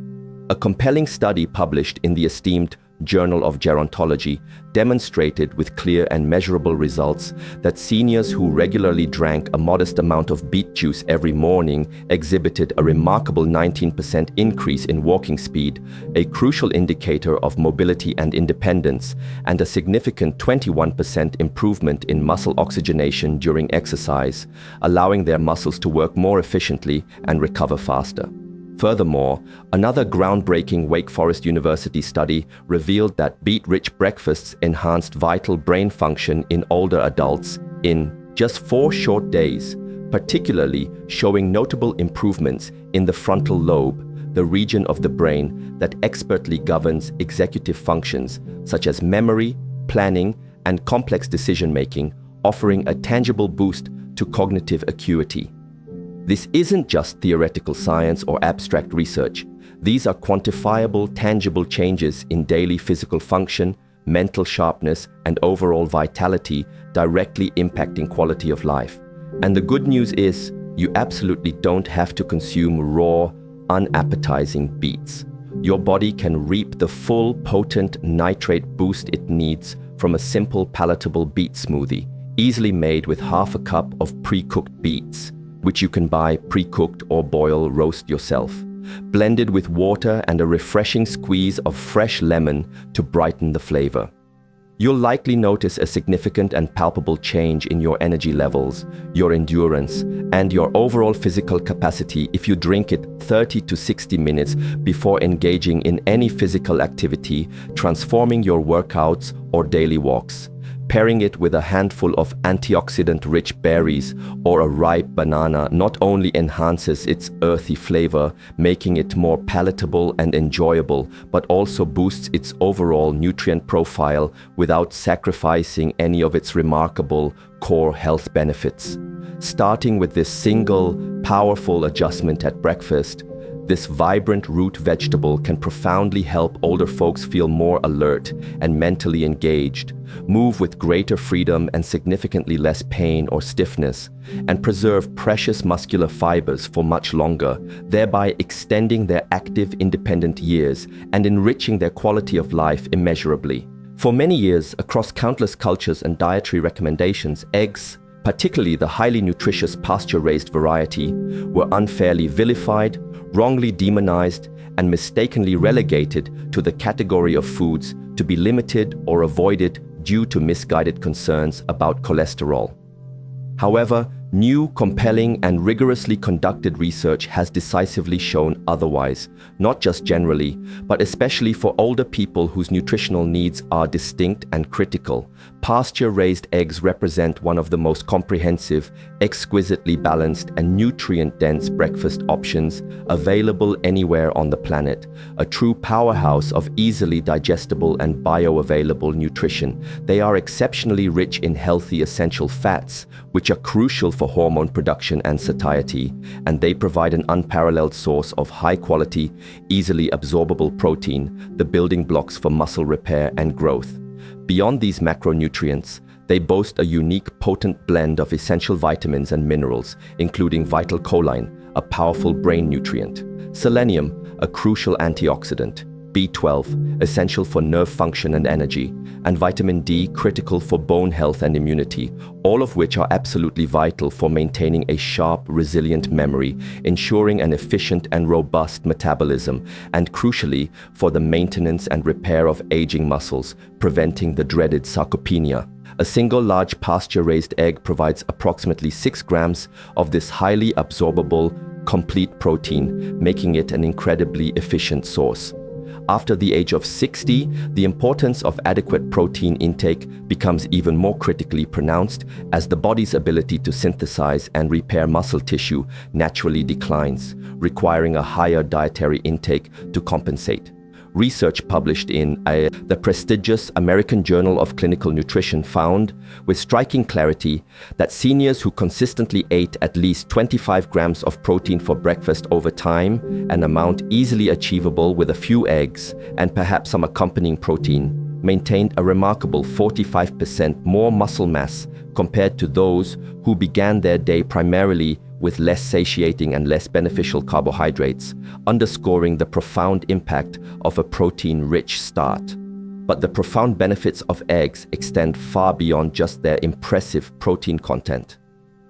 A compelling study published in the esteemed Journal of Gerontology demonstrated with clear and measurable results that seniors who regularly drank a modest amount of beet juice every morning exhibited a remarkable 19% increase in walking speed, a crucial indicator of mobility and independence, and a significant 21% improvement in muscle oxygenation during exercise, allowing their muscles to work more efficiently and recover faster. Furthermore, another groundbreaking Wake Forest University study revealed that beet-rich breakfasts enhanced vital brain function in older adults in just 4 short days, particularly showing notable improvements in the frontal lobe, the region of the brain that expertly governs executive functions such as memory, planning, and complex decision-making, offering a tangible boost to cognitive acuity. This isn't just theoretical science or abstract research. These are quantifiable, tangible changes in daily physical function, mental sharpness, and overall vitality, directly impacting quality of life. And the good news is, you absolutely don't have to consume raw, unappetizing beets. Your body can reap the full, potent nitrate boost it needs from a simple, palatable beet smoothie, easily made with half a cup of pre-cooked beets, which you can buy pre-cooked or boil roast yourself, blended with water and a refreshing squeeze of fresh lemon to brighten the flavor. You'll likely notice a significant and palpable change in your energy levels, your endurance, and your overall physical capacity if you drink it 30 to 60 minutes before engaging in any physical activity, transforming your workouts or daily walks. Pairing it with a handful of antioxidant-rich berries or a ripe banana not only enhances its earthy flavor, making it more palatable and enjoyable, but also boosts its overall nutrient profile without sacrificing any of its remarkable core health benefits. Starting with this single, powerful adjustment at breakfast, this vibrant root vegetable can profoundly help older folks feel more alert and mentally engaged, move with greater freedom and significantly less pain or stiffness, and preserve precious muscular fibers for much longer, thereby extending their active, independent years and enriching their quality of life immeasurably. For many years, across countless cultures and dietary recommendations, eggs, particularly the highly nutritious pasture-raised variety, were unfairly vilified, wrongly demonized, and mistakenly relegated to the category of foods to be limited or avoided due to misguided concerns about cholesterol. However, new, compelling, and rigorously conducted research has decisively shown otherwise, not just generally, but especially for older people whose nutritional needs are distinct and critical. Pasture-raised eggs represent one of the most comprehensive, exquisitely balanced, and nutrient-dense breakfast options available anywhere on the planet, a true powerhouse of easily digestible and bioavailable nutrition. They are exceptionally rich in healthy essential fats, which are crucial for hormone production and satiety, and they provide an unparalleled source of high-quality, easily absorbable protein, the building blocks for muscle repair and growth. Beyond these macronutrients, they boast a unique, potent blend of essential vitamins and minerals, including vital choline, a powerful brain nutrient, selenium, a crucial antioxidant, B12, essential for nerve function and energy, and vitamin D, critical for bone health and immunity, all of which are absolutely vital for maintaining a sharp, resilient memory, ensuring an efficient and robust metabolism, and crucially, for the maintenance and repair of aging muscles, preventing the dreaded sarcopenia. A single large pasture-raised egg provides approximately 6 grams of this highly absorbable, complete protein, making it an incredibly efficient source. After the age of 60, the importance of adequate protein intake becomes even more critically pronounced as the body's ability to synthesize and repair muscle tissue naturally declines, requiring a higher dietary intake to compensate. Research published in the prestigious American Journal of Clinical Nutrition found, with striking clarity, that seniors who consistently ate at least 25 grams of protein for breakfast over time, an amount easily achievable with a few eggs and perhaps some accompanying protein, maintained a remarkable 45% more muscle mass compared to those who began their day primarily with less satiating and less beneficial carbohydrates, underscoring the profound impact of a protein-rich start. But the profound benefits of eggs extend far beyond just their impressive protein content.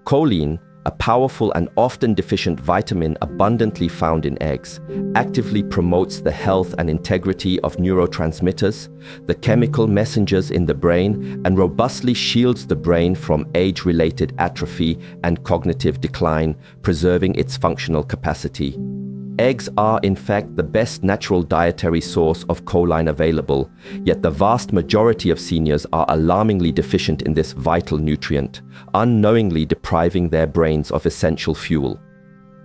Choline, a powerful and often deficient vitamin abundantly found in eggs, actively promotes the health and integrity of neurotransmitters, the chemical messengers in the brain, and robustly shields the brain from age-related atrophy and cognitive decline, preserving its functional capacity. Eggs are, in fact, the best natural dietary source of choline available, yet the vast majority of seniors are alarmingly deficient in this vital nutrient, unknowingly depriving their brains of essential fuel.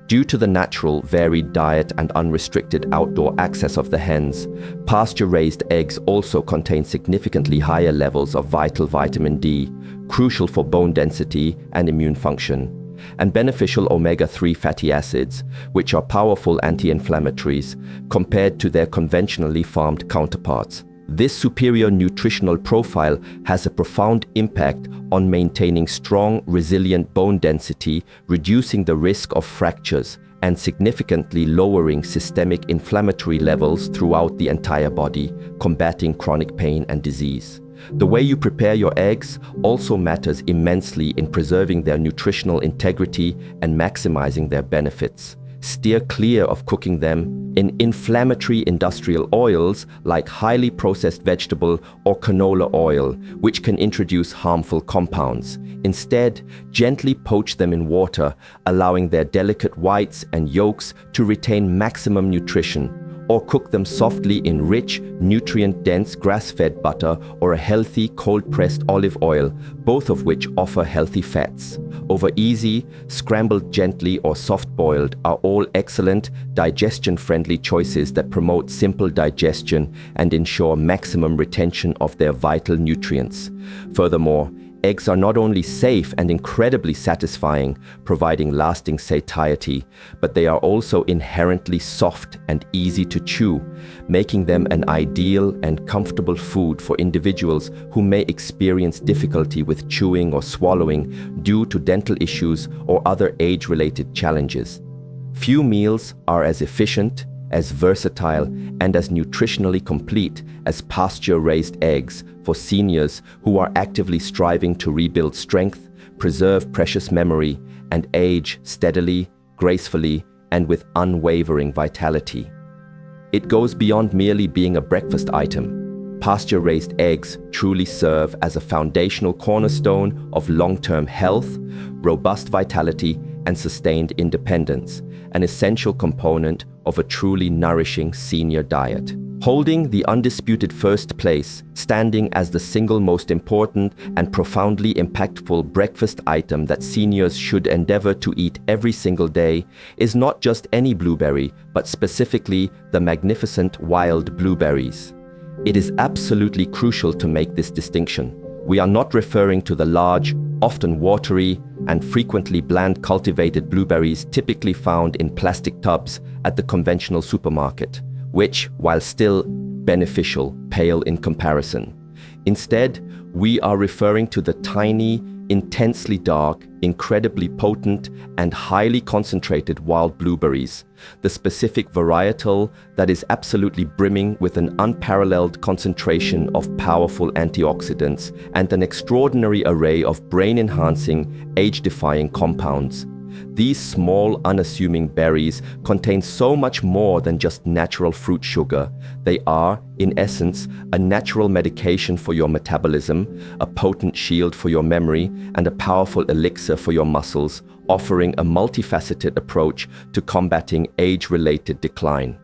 Due to the natural, varied diet and unrestricted outdoor access of the hens, pasture-raised eggs also contain significantly higher levels of vital vitamin D, crucial for bone density and immune function. and beneficial omega-3 fatty acids, which are powerful anti-inflammatories compared to their conventionally farmed counterparts. This superior nutritional profile has a profound impact on maintaining strong, resilient bone density, reducing the risk of fractures, and significantly lowering systemic inflammatory levels throughout the entire body, combating chronic pain and disease. The way you prepare your eggs also matters immensely in preserving their nutritional integrity and maximizing their benefits. Steer clear of cooking them in inflammatory industrial oils like highly processed vegetable or canola oil, which can introduce harmful compounds. Instead, gently poach them in water, allowing their delicate whites and yolks to retain maximum nutrition, or cook them softly in rich, nutrient-dense grass-fed butter or a healthy, cold-pressed olive oil, both of which offer healthy fats. Over easy, scrambled gently or soft-boiled are all excellent, digestion-friendly choices that promote simple digestion and ensure maximum retention of their vital nutrients. Furthermore, eggs are not only safe and incredibly satisfying, providing lasting satiety, but they are also inherently soft and easy to chew, making them an ideal and comfortable food for individuals who may experience difficulty with chewing or swallowing due to dental issues or other age-related challenges. Few meals are as efficient, as versatile, and as nutritionally complete as pasture-raised eggs for seniors who are actively striving to rebuild strength, preserve precious memory, and age steadily, gracefully, and with unwavering vitality. It goes beyond merely being a breakfast item. Pasture-raised eggs truly serve as a foundational cornerstone of long-term health, robust vitality, and sustained independence, an essential component of a truly nourishing senior diet. Holding the undisputed first place, standing as the single most important and profoundly impactful breakfast item that seniors should endeavor to eat every single day, is not just any blueberry, but specifically the magnificent wild blueberries. It is absolutely crucial to make this distinction. We are not referring to the large, often watery, and frequently bland cultivated blueberries typically found in plastic tubs at the conventional supermarket, which, while still beneficial, pale in comparison. Instead, we are referring to the tiny, intensely dark, incredibly potent, and highly concentrated wild blueberries, the specific varietal that is absolutely brimming with an unparalleled concentration of powerful antioxidants and an extraordinary array of brain-enhancing, age-defying compounds. These small, unassuming berries contain so much more than just natural fruit sugar. They are, in essence, a natural medication for your metabolism, a potent shield for your memory, and a powerful elixir for your muscles, offering a multifaceted approach to combating age-related decline.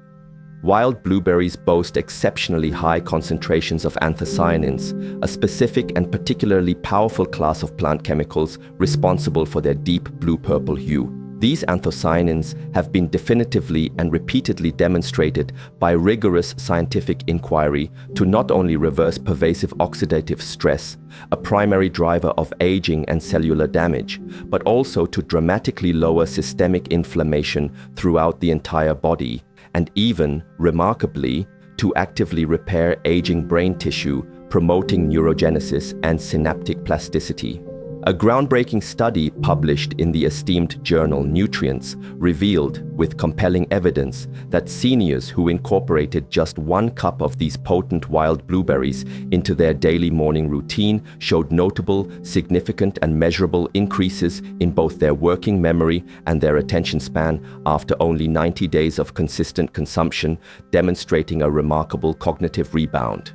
Wild blueberries boast exceptionally high concentrations of anthocyanins, a specific and particularly powerful class of plant chemicals responsible for their deep blue-purple hue. These anthocyanins have been definitively and repeatedly demonstrated by rigorous scientific inquiry to not only reverse pervasive oxidative stress, a primary driver of aging and cellular damage, but also to dramatically lower systemic inflammation throughout the entire body, and even, remarkably, to actively repair aging brain tissue, promoting neurogenesis and synaptic plasticity. A groundbreaking study published in the esteemed journal Nutrients revealed, with compelling evidence, that seniors who incorporated just 1 cup of these potent wild blueberries into their daily morning routine showed notable, significant, and measurable increases in both their working memory and their attention span after only 90 days of consistent consumption, demonstrating a remarkable cognitive rebound.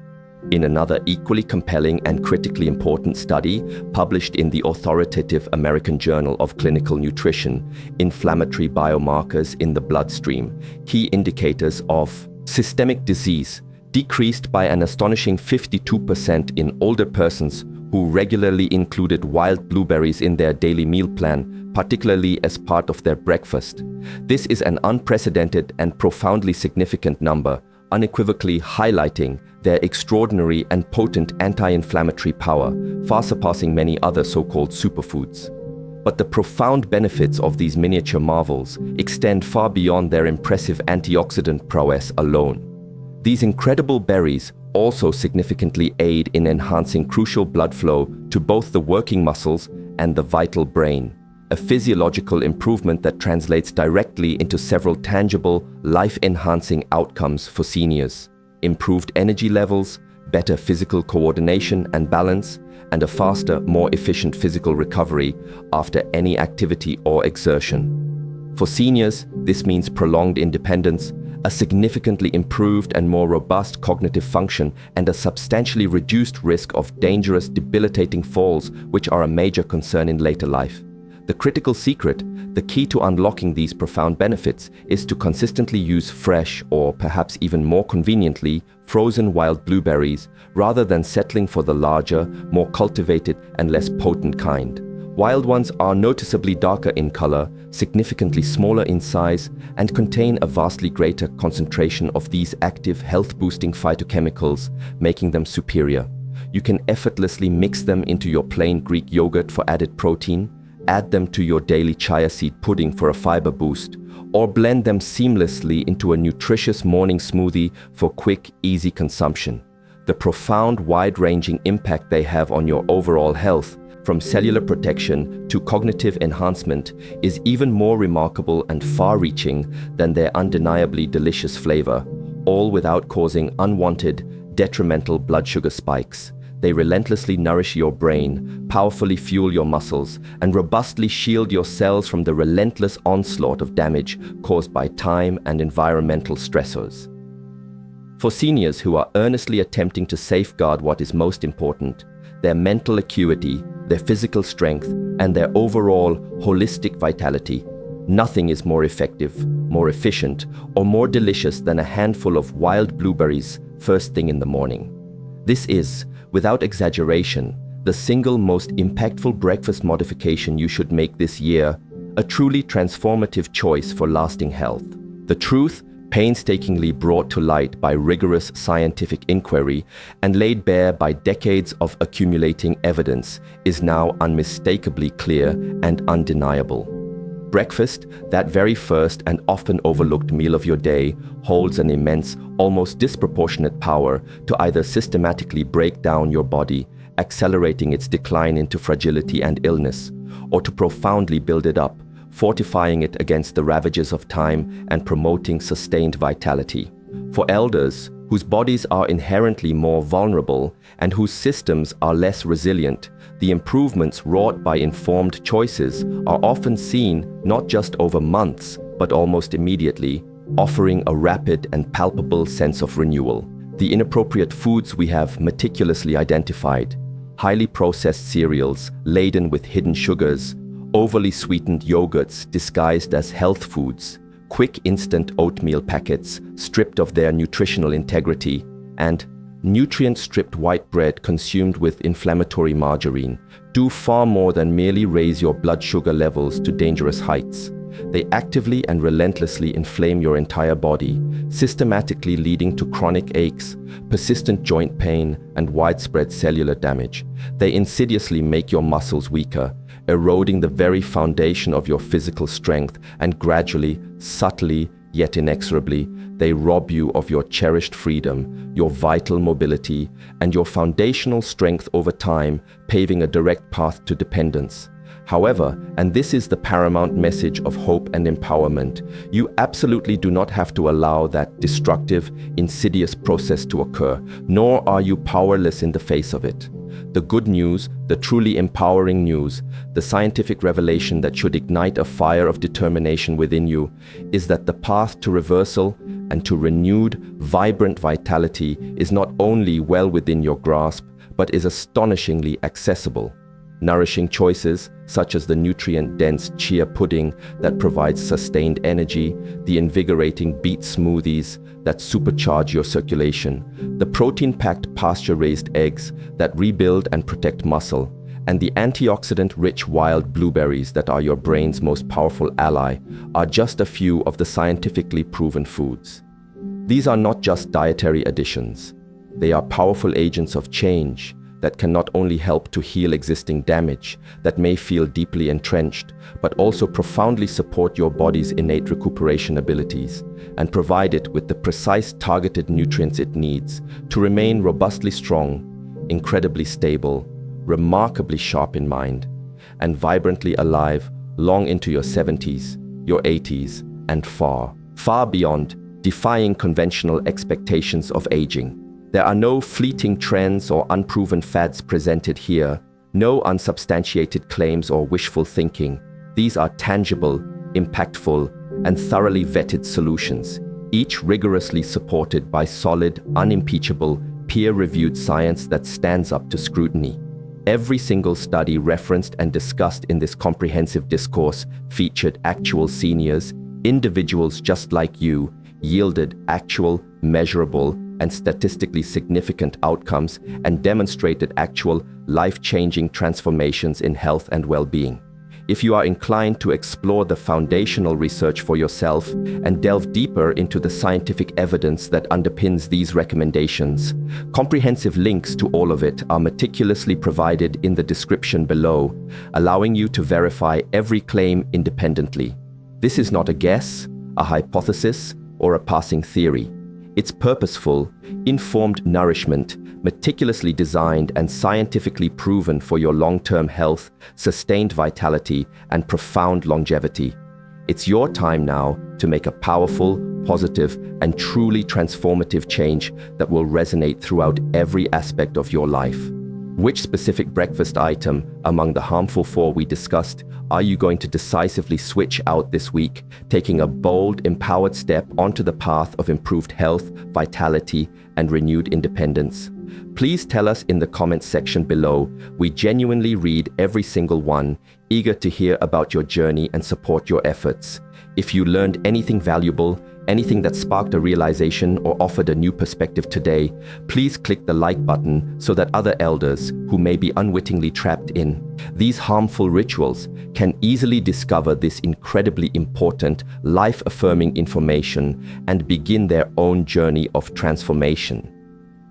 In another equally compelling and critically important study published in the authoritative American Journal of Clinical Nutrition, inflammatory biomarkers in the bloodstream, key indicators of systemic disease, decreased by an astonishing 52% in older persons who regularly included wild blueberries in their daily meal plan, particularly as part of their breakfast. This is an unprecedented and profoundly significant number, unequivocally highlighting their extraordinary and potent anti-inflammatory power, far surpassing many other so-called superfoods. But the profound benefits of these miniature marvels extend far beyond their impressive antioxidant prowess alone. These incredible berries also significantly aid in enhancing crucial blood flow to both the working muscles and the vital brain, a physiological improvement that translates directly into several tangible, life-enhancing outcomes for seniors: improved energy levels, better physical coordination and balance, and a faster, more efficient physical recovery after any activity or exertion. For seniors, this means prolonged independence, a significantly improved and more robust cognitive function, and a substantially reduced risk of dangerous, debilitating falls, which are a major concern in later life. The critical secret, the key to unlocking these profound benefits, is to consistently use fresh, or perhaps even more conveniently, frozen wild blueberries, rather than settling for the larger, more cultivated and less potent kind. Wild ones are noticeably darker in color, significantly smaller in size, and contain a vastly greater concentration of these active, health-boosting phytochemicals, making them superior. You can effortlessly mix them into your plain Greek yogurt for added protein, add them to your daily chia seed pudding for a fiber boost, or blend them seamlessly into a nutritious morning smoothie for quick, easy consumption. The profound, wide-ranging impact they have on your overall health, from cellular protection to cognitive enhancement, is even more remarkable and far-reaching than their undeniably delicious flavor, all without causing unwanted, detrimental blood sugar spikes. They relentlessly nourish your brain, powerfully fuel your muscles, and robustly shield your cells from the relentless onslaught of damage caused by time and environmental stressors. For seniors who are earnestly attempting to safeguard what is most important, their mental acuity, their physical strength, and their overall holistic vitality, nothing is more effective, more efficient, or more delicious than a handful of wild blueberries first thing in the morning. This is, without exaggeration, the single most impactful breakfast modification you should make this year, a truly transformative choice for lasting health. The truth, painstakingly brought to light by rigorous scientific inquiry and laid bare by decades of accumulating evidence, is now unmistakably clear and undeniable. Breakfast, that very first and often overlooked meal of your day, holds an immense, almost disproportionate power to either systematically break down your body, accelerating its decline into fragility and illness, or to profoundly build it up, fortifying it against the ravages of time and promoting sustained vitality. For elders, whose bodies are inherently more vulnerable and whose systems are less resilient, the improvements wrought by informed choices are often seen not just over months, but almost immediately, offering a rapid and palpable sense of renewal. The inappropriate foods we have meticulously identified, highly processed cereals laden with hidden sugars, overly sweetened yogurts disguised as health foods, quick instant oatmeal packets stripped of their nutritional integrity, and nutrient-stripped white bread consumed with inflammatory margarine, do far more than merely raise your blood sugar levels to dangerous heights. They actively and relentlessly inflame your entire body, systematically leading to chronic aches, persistent joint pain, and widespread cellular damage. They insidiously make your muscles weaker, eroding the very foundation of your physical strength, and gradually, subtly, yet inexorably, they rob you of your cherished freedom, your vital mobility, and your foundational strength over time, paving a direct path to dependence. However, and this is the paramount message of hope and empowerment, you absolutely do not have to allow that destructive, insidious process to occur, nor are you powerless in the face of it. The good news, the truly empowering news, the scientific revelation that should ignite a fire of determination within you, is that the path to reversal and to renewed, vibrant vitality is not only well within your grasp, but is astonishingly accessible. Nourishing choices, such as the nutrient-dense chia pudding that provides sustained energy, the invigorating beet smoothies that supercharge your circulation, the protein-packed pasture-raised eggs that rebuild and protect muscle, and the antioxidant-rich wild blueberries that are your brain's most powerful ally, are just a few of the scientifically proven foods. These are not just dietary additions. They are powerful agents of change, that can not only help to heal existing damage that may feel deeply entrenched, but also profoundly support your body's innate recuperation abilities and provide it with the precise targeted nutrients it needs to remain robustly strong, incredibly stable, remarkably sharp in mind, and vibrantly alive long into your 70s, your 80s, and far, far beyond, defying conventional expectations of aging. There are no fleeting trends or unproven fads presented here, no unsubstantiated claims or wishful thinking. These are tangible, impactful, and thoroughly vetted solutions, each rigorously supported by solid, unimpeachable, peer-reviewed science that stands up to scrutiny. Every single study referenced and discussed in this comprehensive discourse featured actual seniors, individuals just like you, yielded actual, measurable, and statistically significant outcomes, and demonstrated actual, life-changing transformations in health and well-being. If you are inclined to explore the foundational research for yourself and delve deeper into the scientific evidence that underpins these recommendations, comprehensive links to all of it are meticulously provided in the description below, allowing you to verify every claim independently. This is not a guess, a hypothesis, or a passing theory. It's purposeful, informed nourishment, meticulously designed and scientifically proven for your long-term health, sustained vitality, and profound longevity. It's your time now to make a powerful, positive, and truly transformative change that will resonate throughout every aspect of your life. Which specific breakfast item among the harmful 4 we discussed are you going to decisively switch out this week, taking a bold, empowered step onto the path of improved health, vitality, and renewed independence? Please tell us in the comments section below. We genuinely read every single one, eager to hear about your journey and support your efforts. If you learned anything valuable, anything that sparked a realization or offered a new perspective today, please click the like button so that other elders who may be unwittingly trapped in these harmful rituals can easily discover this incredibly important, life-affirming information and begin their own journey of transformation.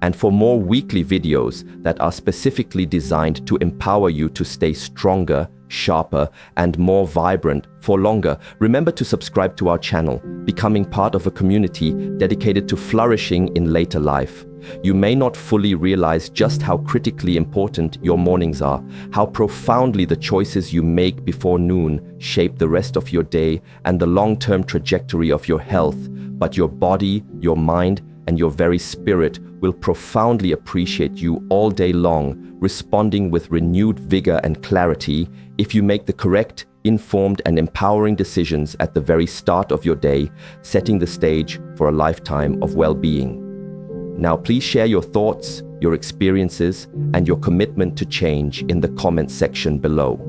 And for more weekly videos that are specifically designed to empower you to stay stronger, sharper, and more vibrant for longer, remember to subscribe to our channel, becoming part of a community dedicated to flourishing in later life. You may not fully realize just how critically important your mornings are, how profoundly the choices you make before noon shape the rest of your day and the long-term trajectory of your health, but your body, your mind, and your very spirit will profoundly appreciate you all day long, responding with renewed vigor and clarity if you make the correct, informed, and empowering decisions at the very start of your day, setting the stage for a lifetime of well-being. Now, please share your thoughts, your experiences, and your commitment to change in the comments section below.